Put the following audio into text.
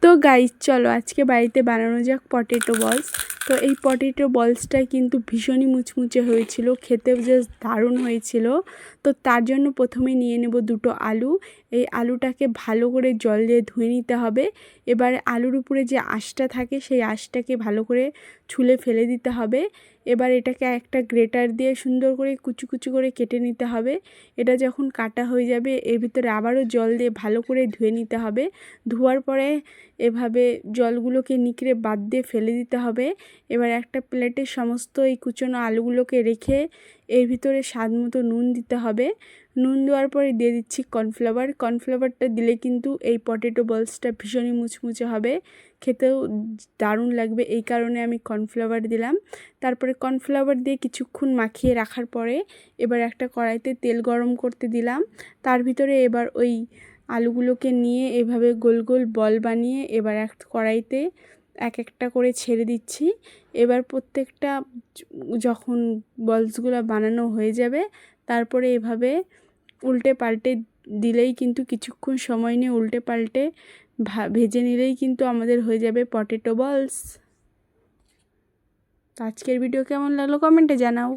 তো গাইস চলো আজকে বাড়িতে বানানো যাক পটেটো বলস। তো এই পটেটো বলসটা কিন্তু ভীষণই মুচমুচে হয়েছিল, খেতেও জাস্ট দারুণ হয়েছিল। তো তার জন্য প্রথমে নিয়ে নেব দুটো আলু। এই আলুটাকে ভালো করে জল দিয়ে ধুয়ে নিতে হবে। এবার আলুর উপরে যে আঁশটা থাকে সেই আঁশটাকে ভালো করে ছুলে ফেলে দিতে হবে। এবার এটাকে একটা গ্রেটার দিয়ে সুন্দর করে কুচু কুচু করে কেটে নিতে হবে। এটা যখন কাটা হয়ে যাবে এর ভিতরে আবারও জল দিয়ে ভালো করে ধুয়ে নিতে হবে। ধোয়ার পরে এভাবে জলগুলোকে নিকড়ে বাদ দিয়ে ফেলে দিতে হবে। এবার একটা প্লেটে সমস্ত এই কুচনো আলুগুলোকে রেখে এর ভিতরে স্বাদ মতো নুন দিতে হবে। নুন দেওয়ার পরে দিয়ে দিচ্ছি কর্নফ্লাওয়ার। কর্নফ্লাওয়ারটা দিলে কিন্তু এই পটেটো বলসটা ভীষণই মুচমুচে হবে, খেতেও দারুণ লাগবে, এই কারণে আমি কর্নফ্লাওয়ার দিলাম। তারপরে কর্নফ্লাওয়ার দিয়ে কিছুক্ষণ মাখিয়ে রাখার পরে এবার একটা কড়াইতে তেল গরম করতে দিলাম। তার ভিতরে এবার ওই আলুগুলোকে নিয়ে এভাবে গোল গোল বল বানিয়ে এবার এক কড়াইতে এক একটা করে ছেড়ে দিচ্ছি। এবার প্রত্যেকটা যখন বলসগুলো বানানো হয়ে যাবে তারপরে এভাবে উল্টে পাল্টে দিলেই কিন্তু কিছুক্ষণ সময় নিয়ে উল্টে পাল্টে ভেজে নিলেই কিন্তু আমাদের হয়ে যাবে পটেটো বলস। তো আজকের ভিডিও কেমন লাগলো কমেন্টে জানাও।